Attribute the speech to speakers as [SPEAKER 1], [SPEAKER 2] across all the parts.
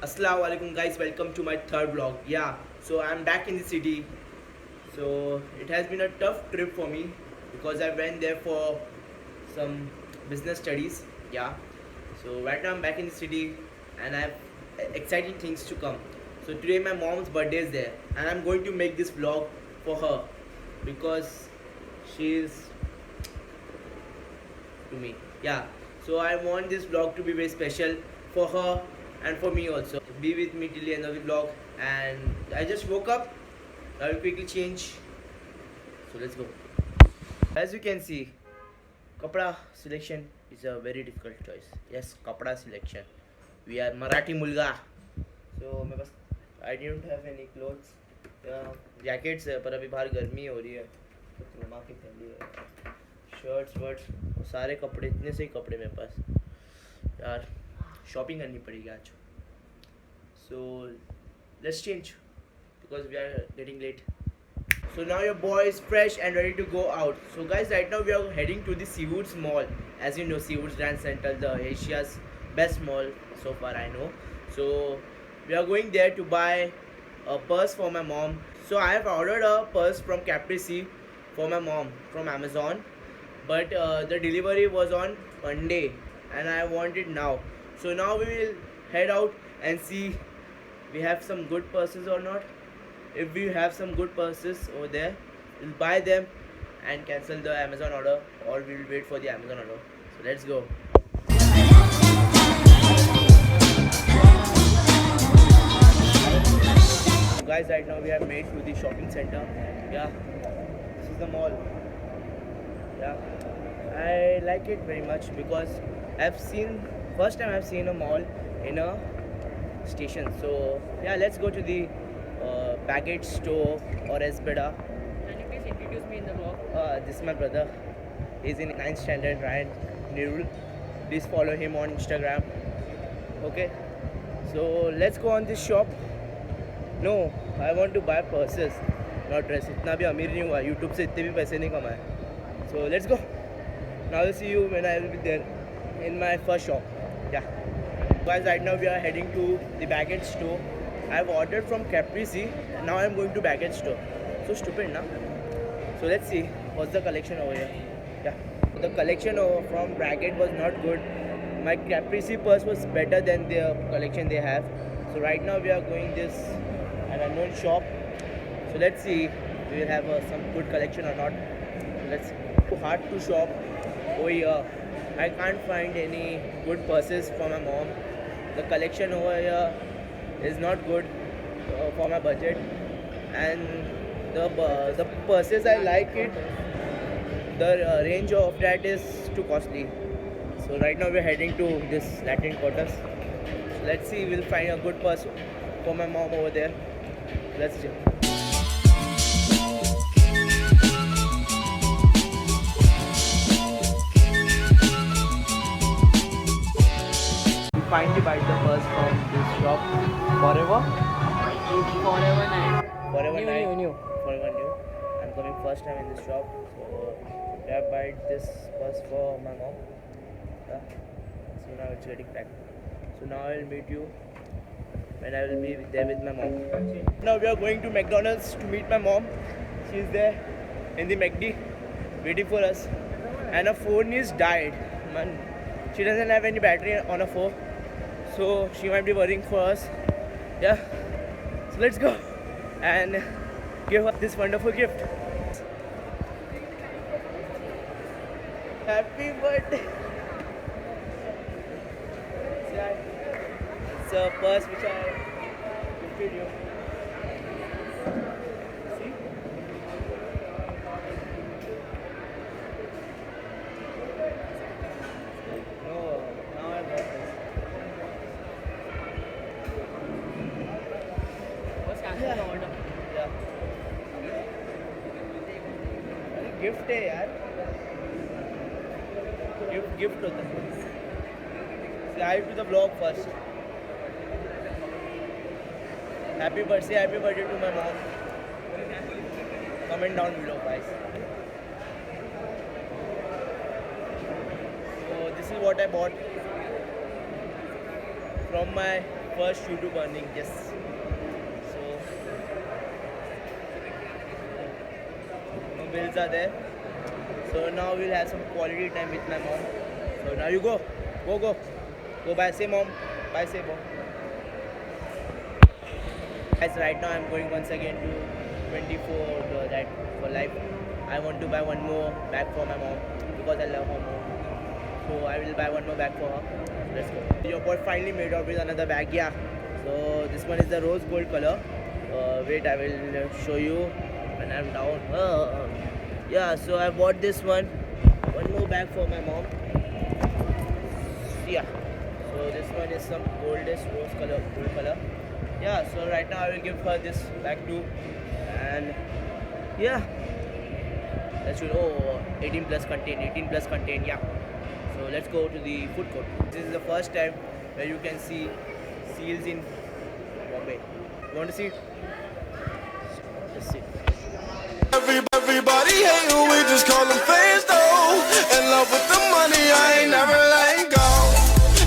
[SPEAKER 1] Assalamualaikum guys, welcome to my third vlog. Yeah, so I'm back in the city. So it has been a tough trip for me because I went there for some business studies. Yeah, so right now I'm back in the city and I have exciting things to come. So today my mom's birthday is there and I'm going to make this vlog for her because she is to me. Yeah, so I want this vlog to be very special for her and for me also. Be with me till the end of the vlog. And I just woke up. I will quickly change. So let's go. As you can see, kapda selection is a very difficult choice. Yes, kapda selection. We are Marathi mulga. So मेरे पास I didn't have any clothes. Jackets है पर अभी बाहर गर्मी हो रही है तो घुमा के पहन लिया शर्ट्स वर्ट्स सारे कपड़े इतने से ही कपड़े मेरे पास यार शॉपिंग करनी पड़ेगी आज so let's change because we are getting late so now your boy is fresh and ready to go out. So guys, right now we are heading to the Seawoods Mall. As you know, Seawoods Grand Central, the Asia's best mall so far I know. So we are going there to buy a purse for my mom. So I have ordered a purse from Caprese for my mom from Amazon, but the delivery was on Monday and I want it now. So now we will head out and see we have some good purses or not. If we have some good purses over there, we'll buy them and cancel the Amazon order, or we'll wait for the Amazon order. So let's go. Guys, right now we have made to the shopping center. Yeah, this is the mall. Yeah, I like it very much because first time I've seen a mall in a station. So yeah, let's go to the baggage store or Esbeda.
[SPEAKER 2] Can you please introduce me in the vlog?
[SPEAKER 1] This is my brother. He's in 9th standard, Ryan Nirul. Please follow him on Instagram. Okay, so let's go on this shop. No, I want to buy purses, not dress. इतना भी अमीर नहीं हुआ. YouTube से इतने भी पैसे नहीं कमाए. So let's go. Now I'll see you when I will be there in my first shop. Yeah. Guys, right now we are heading to the baggage store. I have ordered from Caprese. Now I'm going to baggage store. So stupid, na? So let's see what's the collection over here. Yeah. The collection from Baggage was not good. My Caprese purse was better than the collection they have. So right now we are going this an unknown shop. So let's see we will have some good collection or not. So let's see. Hard to shop over here. I can't find any good purses for my mom. The collection over here is not good for my budget, and the purses I like it. The range of that is too costly. So right now we're heading to this Latin Quarters. So let's see, we'll find a good purse for my mom over there. Let's see. We finally buy the purse from this shop. Forever?
[SPEAKER 2] Forever night.
[SPEAKER 1] Forever
[SPEAKER 2] New,
[SPEAKER 1] night.
[SPEAKER 2] new.
[SPEAKER 1] Forever new. I'm coming first time in this shop. So we have bought this purse for my mom. Yeah. So now it's getting packed. So now I'll meet you when I will be there with my mom. Now we are going to McDonald's to meet my mom. She's there in the McD waiting for us. And her phone is died. Man, she doesn't have any battery on her phone. So she might be worrying for us. Yeah. So let's go and give her this wonderful gift. Happy birthday! It's a purse which I gifted you. See? No, now I got this.
[SPEAKER 2] What's cancel the order?
[SPEAKER 1] Yeah. Gift है यार gift होता है slide to the blog first happy birthday to my mom comment down below guys so this is what I bought from my first shoe to burning. Yes. So no bills are there. So now we'll have some quality time with my mom. So now you go. Go bye. Say mom. Bye. Say mom. Guys, right now I'm going once again to 24 that for life. I want to buy one more bag for my mom because I love her more. So I will buy one more bag for her. Let's go. Your boy finally made out with another bag. Yeah. So this one is the rose gold color. Wait, I will show you when I'm down. Yeah. So I bought this one. One more bag for my mom. Yeah. So this one is some gold color. Yeah, so right now I will give her this bag too, and yeah, that should 18 plus contain, yeah. So let's go to the food court. This is the first time where you can see seals in Bombay. You want to see? Let's see.
[SPEAKER 3] Everybody hate who we just call them fans though. In love with the money, I ain't never letting go.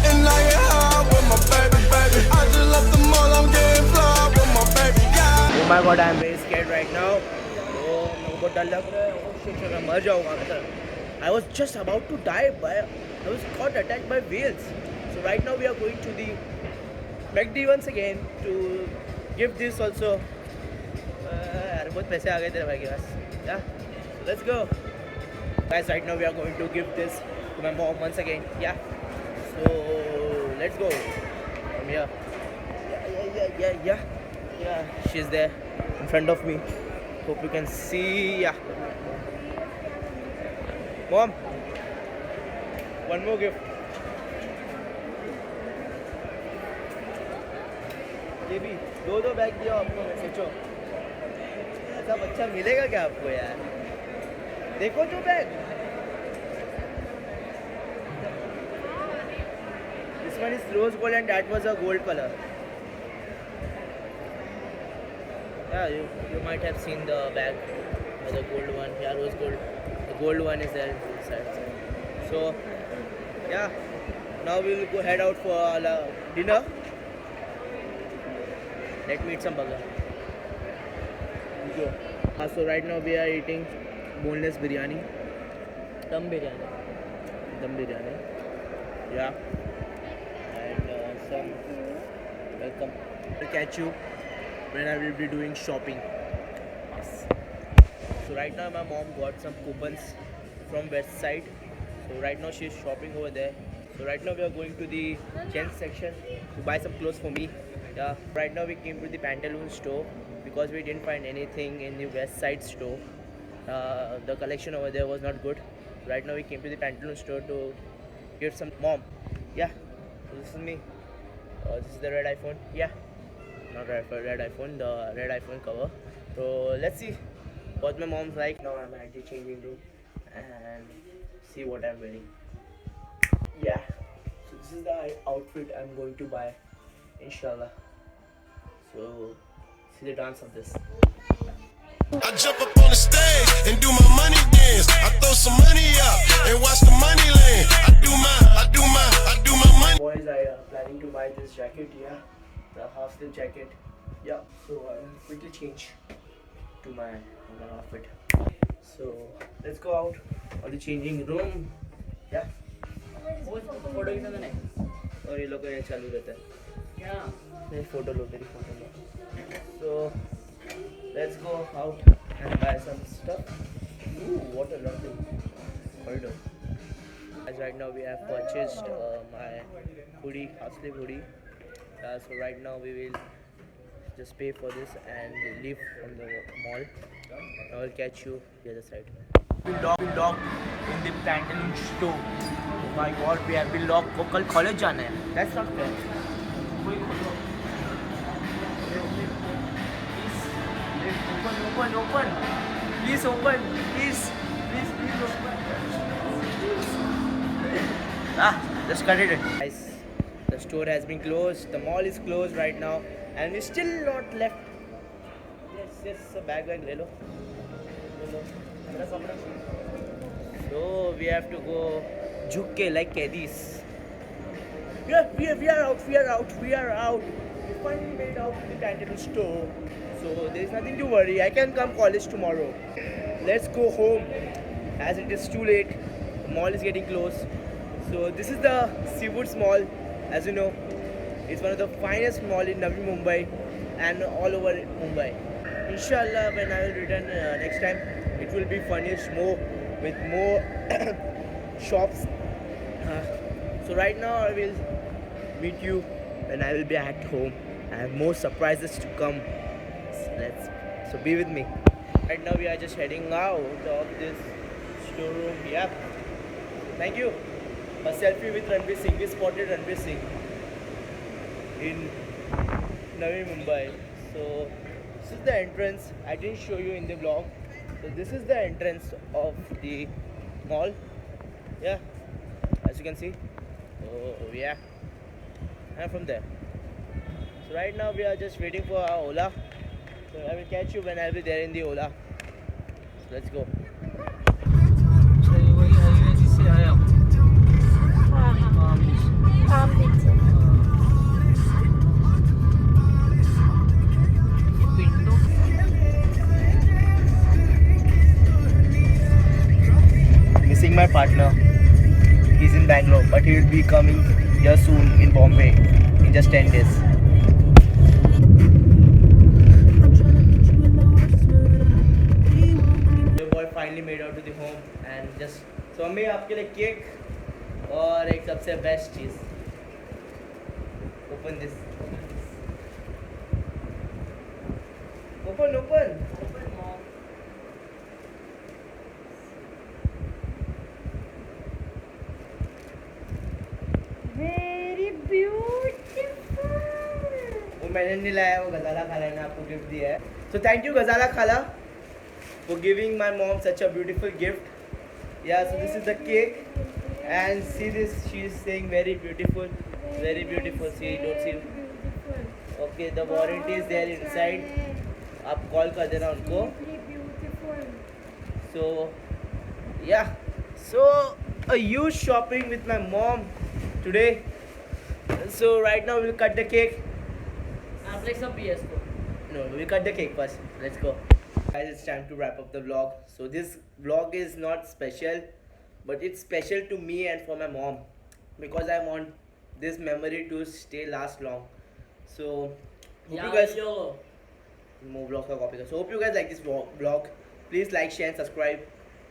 [SPEAKER 3] And I get high with my baby. I just left the mall, I'm getting fly with my baby. Yeah.
[SPEAKER 1] Oh my god, I'm very scared right now. Oh, मेरे डर लग रहा है. Oh shit, मैं मर जाऊंगा मतलब. I was just about to die I was caught attacked by whales. So right now we are going to the McD once again to give this also. यार बहुत पैसे आ गए तेरे भाई के पास. Yeah, so let's go. Guys, right now we are going to give this to my mom once again. Yeah. So let's go. From here. Yeah. She's there in front of me. Hope you can see. Yeah. Mom, one more gift. ये भी दो bag दिया आपको. सोचो ऐसा बच्चा मिलेगा क्या आपको यार. देखो जो bag. This one is rose gold and that was a gold color. Yeah, you might have seen the bag, the gold one. Yeah, rose gold. The gold one is there inside. So yeah, now we will go head out for dinner. Let me eat some burger. So right now we are eating boneless biryani.
[SPEAKER 2] Dum biryani.
[SPEAKER 1] Yeah. And some welcome. I'll catch you when I will be doing shopping. Yes. So right now my mom got some coupons from West Side. So right now she's shopping over there. So right now we are going to the gents section to buy some clothes for me. Yeah. Right now we came to the Pantaloons store because we didn't find anything in the West Side store. The collection over there was not good. Right now we came to the Pantaloons store to give some mom. Yeah. So this is me. This is the red iPhone. Yeah. Not red iPhone. The red iPhone cover. So let's see what my mom's like. Now I'm at the changing room and see what I'm wearing. Yeah. So this is the outfit I'm going to buy. Inshallah. So see the dance of this.
[SPEAKER 3] I jump up on the stage and do my money dance. I throw some money up and watch the money land. I do my money.
[SPEAKER 1] Boys, I planning to buy this jacket. Yeah, the half sleeve jacket. Yeah. So I will quickly change to my outfit. So let's go out of the changing room. Yeah.
[SPEAKER 2] Photo खींचा था नहीं.
[SPEAKER 1] और ये लोग का ये चालू रहता है.
[SPEAKER 2] क्या?
[SPEAKER 1] मेरी photo low. So let's go out and buy some stuff. Ooh, what a lovely corridor. As right now we have purchased my hoodie, half sleeve hoodie. So right now we will just pay for this and leave from the mall. I will catch you the other side. We locked in the Pantaloons store. Oh my god, we have been locked. वो कल college जाना है. That's not fair. Open. Please open. Please open. Just cut it. Guys, the store has been closed. The mall is closed right now, and we're still not left. Yes, a bag ले लो. So we have to go झुक के like कैदीस. We are out. We finally made out to the Pantaloon store. So there's nothing to worry. I can come college tomorrow. Let's go home as it is too late. The mall is getting close. So this is the Seawoods Mall. As you know, it's one of the finest mall in Navi Mumbai and all over Mumbai. Inshallah, when I will return next time, it will be furnished more with more shops. So right now I will meet you when I will be at home. I have more surprises to come. So be with me. Right now we are just heading out of this storeroom. Yep. Thank you. A selfie with Ranveer Singh. We spotted Ranveer Singh in Navi Mumbai. So this is the entrance. I didn't show you in the vlog. So this is the entrance of the mall. Yeah, as you can see. Oh yeah, I'm from there. So right now we are just waiting for our Ola. So I will catch you when I will be there in the Ola. So let's go.
[SPEAKER 2] वही highway जिससे आया हूँ
[SPEAKER 4] हाँ हाँ काम बीच से
[SPEAKER 2] Pinto
[SPEAKER 1] Missing my partner. He's in Bangalore, but he will be coming here soon in Bombay in just 10 days. The boy finally made out to the home and just so mummy आपके लिए cake और एक सबसे best चीज. Open this. Open.
[SPEAKER 4] Very beautiful
[SPEAKER 1] वो मैंने नहीं लाया, वो गजाला खाला ने आपको गिफ्ट दिया है. So thank you गजाला खाला for giving my mom such a beautiful gift. Yeah, so this is the cake and see this, she is saying very beautiful. See, don't see. Okay, the warranty is there inside. आप call कर देना उनको. So yeah, so a huge shopping with my mom today. So right now we'll cut the cake.
[SPEAKER 2] आप lake सब PS को
[SPEAKER 1] No, we'll cut the cake first. Let's go. Guys, it's time to wrap up the vlog. So this vlog is not special, but it's special to me and for my mom because I want this memory to last long. So hope you guys more vlog ka copy. So hope you guys like this vlog. Please like, share, and subscribe,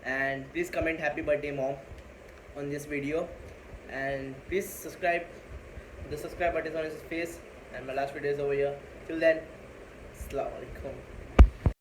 [SPEAKER 1] and please comment happy birthday mom on this video, and please subscribe. The subscribe button is on his face, and my last video is over here. Till then, Assalamu alaikum.